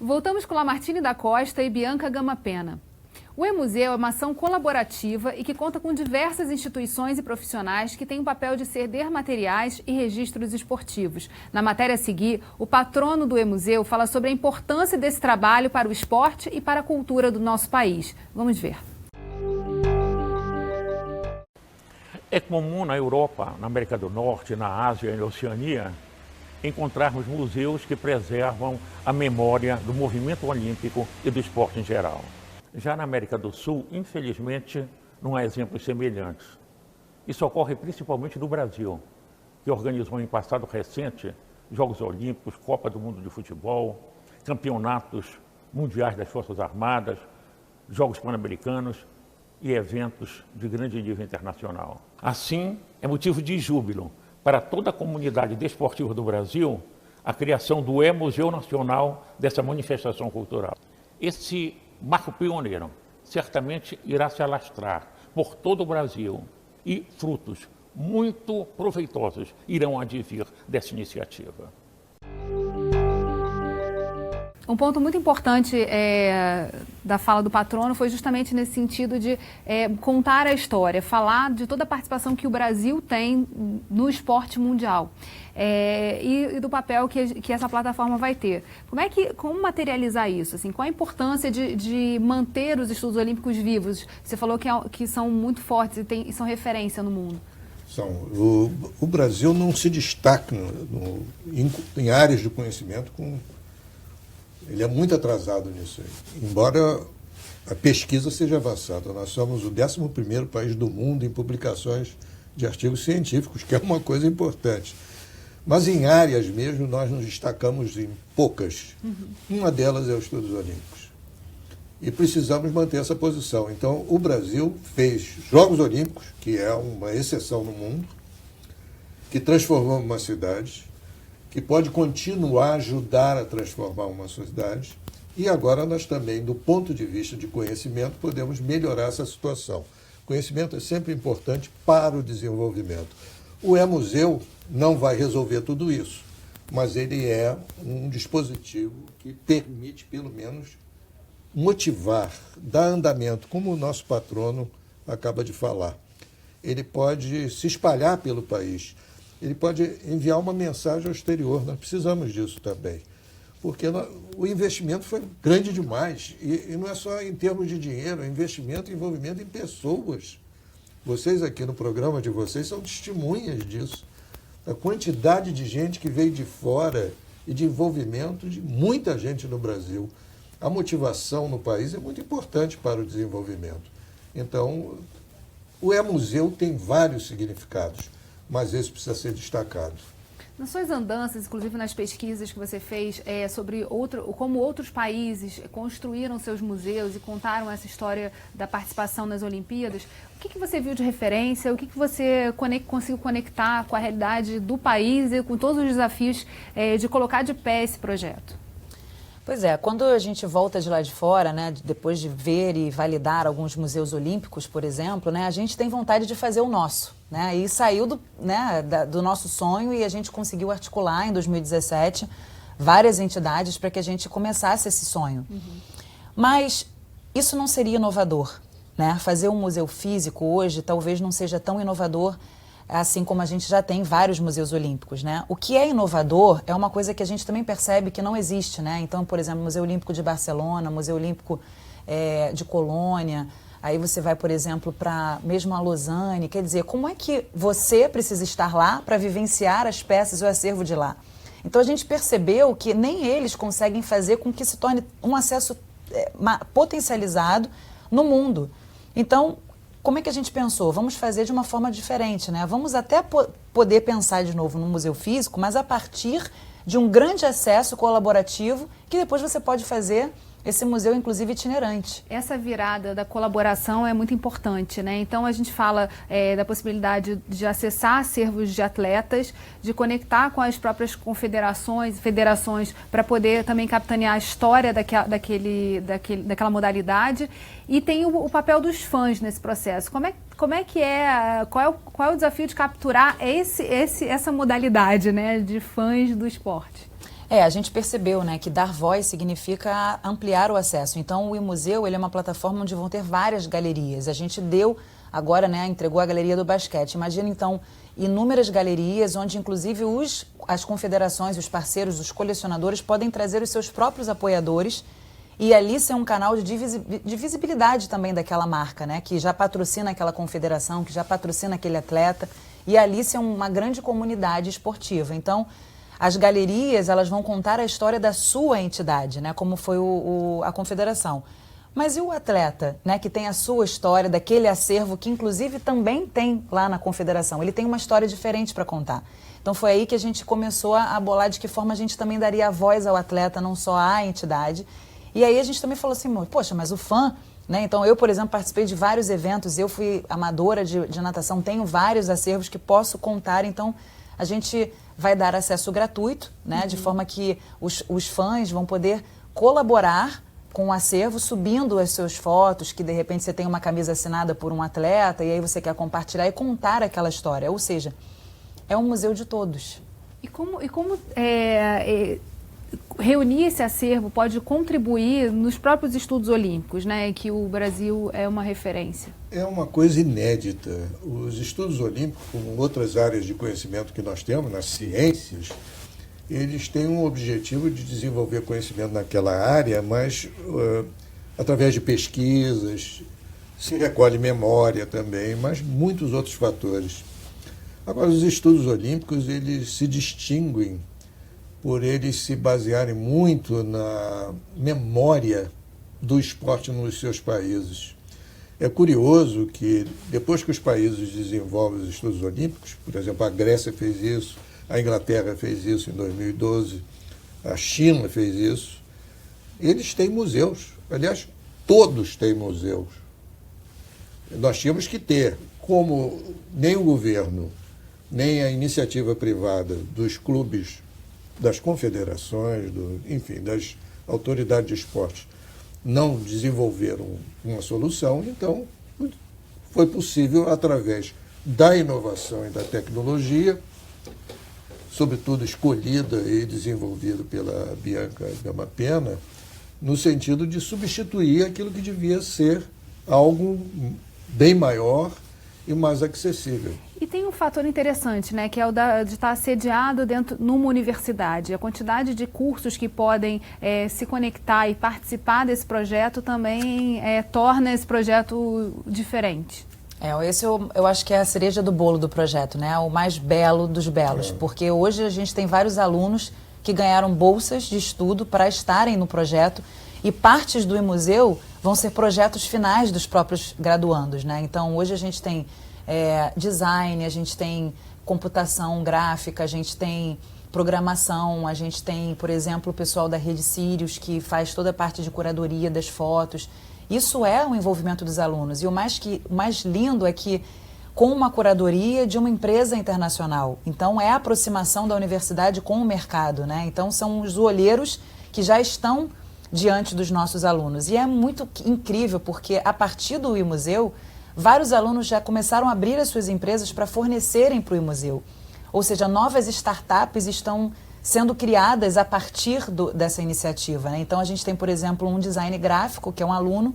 Voltamos com Lamartine da Costa e Bianca Gama Pena. O E-Museu é uma ação colaborativa e que conta com diversas instituições e profissionais que têm o papel de ceder materiais e registros esportivos. Na matéria a seguir, o patrono do E-Museu fala sobre a importância desse trabalho para o esporte e para a cultura do nosso país. Vamos ver. É comum na Europa, na América do Norte, na Ásia e na Oceania encontrarmos museus que preservam a memória do movimento olímpico e do esporte em geral. Já na América do Sul, infelizmente, não há exemplos semelhantes. Isso ocorre principalmente no Brasil, que organizou em passado recente Jogos Olímpicos, Copa do Mundo de Futebol, campeonatos mundiais das Forças Armadas, Jogos Pan-Americanos e eventos de grande nível internacional. Assim, é motivo de júbilo para toda a comunidade desportiva do Brasil a criação do E-Museu Nacional dessa manifestação cultural. Esse marco pioneiro certamente irá se alastrar por todo o Brasil e frutos muito proveitosos irão advir dessa iniciativa. Um ponto muito importante da fala do patrono foi justamente nesse sentido de contar a história, falar de toda a participação que o Brasil tem no esporte mundial e do papel que essa plataforma vai ter. Como materializar isso? Assim, qual a importância de manter os estudos olímpicos vivos? Você falou que são muito fortes e são referência no mundo. O Brasil não se destaca em áreas de conhecimento ele é muito atrasado nisso aí. Embora a pesquisa seja avançada, nós somos o 11º país do mundo em publicações de artigos científicos, que é uma coisa importante. Mas em áreas mesmo, nós nos destacamos em poucas. Uma delas é os estudos olímpicos. E precisamos manter essa posição. Então, o Brasil fez Jogos Olímpicos, que é uma exceção no mundo, que transformou uma cidade, que pode continuar a ajudar a transformar uma sociedade. E agora nós também, do ponto de vista de conhecimento, podemos melhorar essa situação. Conhecimento é sempre importante para o desenvolvimento. O E-Museu não vai resolver tudo isso, mas ele é um dispositivo que permite, pelo menos, motivar, dar andamento, como o nosso patrono acaba de falar. Ele pode se espalhar pelo país. Ele pode enviar uma mensagem ao exterior. Nós precisamos disso também, porque o investimento foi grande demais, e não é só em termos de dinheiro, é investimento e envolvimento em pessoas. Vocês aqui no programa de vocês são testemunhas disso. A quantidade de gente que veio de fora e de envolvimento de muita gente no Brasil. A motivação no país é muito importante para o desenvolvimento. Então, o E-Museu tem vários significados, mas esse precisa ser destacado. Nas suas andanças, inclusive nas pesquisas que você fez sobre como outros países construíram seus museus e contaram essa história da participação nas Olimpíadas, o que você viu de referência, o que você conseguiu conectar com a realidade do país e com todos os desafios de colocar de pé esse projeto? Pois é, quando a gente volta de lá de fora, né, depois de ver e validar alguns museus olímpicos, por exemplo, né, a gente tem vontade de fazer o nosso, né, e saiu do nosso sonho e a gente conseguiu articular em 2017 várias entidades para que a gente começasse esse sonho. Mas isso não seria inovador, né? Fazer um museu físico hoje talvez não seja tão inovador assim como a gente já tem vários museus olímpicos, né? O que é inovador é uma coisa que a gente também percebe que não existe, né? Então, por exemplo, Museu Olímpico de Barcelona, Museu Olímpico de Colônia, aí você vai, por exemplo, para mesmo a Lausanne, quer dizer, como é que você precisa estar lá para vivenciar as peças e o acervo de lá? Então, a gente percebeu que nem eles conseguem fazer com que se torne um acesso potencializado no mundo. Então, como é que a gente pensou? Vamos fazer de uma forma diferente, né? Vamos até poder pensar de novo no museu físico, mas a partir de um grande acesso colaborativo que depois você pode fazer esse museu, inclusive, itinerante. Essa virada da colaboração é muito importante, né? Então, a gente fala da possibilidade de acessar acervos de atletas, de conectar com as próprias federações, para poder também capitanear a história daquela modalidade. E tem o papel dos fãs nesse processo. Qual é o desafio de capturar essa modalidade, né, de fãs do esporte? A gente percebeu, né, que dar voz significa ampliar o acesso. Então, o iMuseu, ele é uma plataforma onde vão ter várias galerias. A gente deu, agora, né, entregou a Galeria do Basquete. Imagina, então, inúmeras galerias, onde, inclusive, as confederações, os parceiros, os colecionadores podem trazer os seus próprios apoiadores e ali ser um canal de visibilidade também daquela marca, né, que já patrocina aquela confederação, que já patrocina aquele atleta, e ali ser uma grande comunidade esportiva. Então, as galerias, elas vão contar a história da sua entidade, né, como foi a confederação. Mas e o atleta, né, que tem a sua história, daquele acervo que inclusive também tem lá na confederação? Ele tem uma história diferente para contar. Então foi aí que a gente começou a bolar de que forma a gente também daria a voz ao atleta, não só à entidade. E aí a gente também falou assim, poxa, mas o fã, né? Então eu, por exemplo, participei de vários eventos, eu fui amadora de natação, tenho vários acervos que posso contar, então a gente vai dar acesso gratuito, né? De forma que os fãs vão poder colaborar com o acervo, subindo as suas fotos, que de repente você tem uma camisa assinada por um atleta e aí você quer compartilhar e contar aquela história. Ou seja, é um museu de todos. E como reunir esse acervo pode contribuir nos próprios estudos olímpicos, né, que o Brasil é uma referência? É uma coisa inédita. Os estudos olímpicos, como outras áreas de conhecimento que nós temos, nas ciências, eles têm um objetivo de desenvolver conhecimento naquela área, mas através de pesquisas, se recolhe memória também, mas muitos outros fatores. Agora, os estudos olímpicos, eles se distinguem por eles se basearem muito na memória do esporte nos seus países. É curioso que, depois que os países desenvolvem os estudos olímpicos, por exemplo, a Grécia fez isso, a Inglaterra fez isso em 2012, a China fez isso, eles têm museus. Aliás, todos têm museus. Nós tínhamos que ter, como nem o governo, nem a iniciativa privada dos clubes, das confederações, enfim, das autoridades de esporte, não desenvolveram uma solução, então foi possível, através da inovação e da tecnologia, sobretudo escolhida e desenvolvida pela Bianca Gama Pena, no sentido de substituir aquilo que devia ser algo bem maior e mais acessível. E tem um fator interessante, né, que é o de estar sediado numa universidade. A quantidade de cursos que podem se conectar e participar desse projeto também torna esse projeto diferente. Esse eu acho que é a cereja do bolo do projeto, né? O mais belo dos belos, porque hoje a gente tem vários alunos que ganharam bolsas de estudo para estarem no projeto e partes do iMuseu vão ser projetos finais dos próprios graduandos, né? Então hoje a gente tem design, a gente tem computação gráfica, a gente tem programação, a gente tem, por exemplo, o pessoal da Rede Sirius, que faz toda a parte de curadoria das fotos. Isso é o envolvimento dos alunos. E o mais lindo é que, com uma curadoria de uma empresa internacional. Então, é a aproximação da universidade com o mercado, né? Então, são os olheiros que já estão diante dos nossos alunos. E é muito incrível, porque a partir do iMuseu, vários alunos já começaram a abrir as suas empresas para fornecerem para o iMuseu. Ou seja, novas startups estão sendo criadas a partir dessa iniciativa, né? Então, a gente tem, por exemplo, um design gráfico, que é um aluno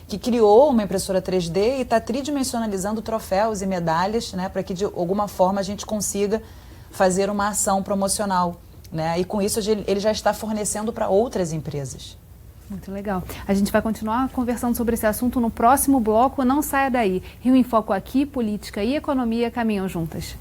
que criou uma impressora 3D e está tridimensionalizando troféus e medalhas, né, para que, de alguma forma, a gente consiga fazer uma ação promocional, né? E, com isso, ele já está fornecendo para outras empresas. Muito legal. A gente vai continuar conversando sobre esse assunto no próximo bloco. Não saia daí. Rio em Foco aqui, política e economia caminham juntas.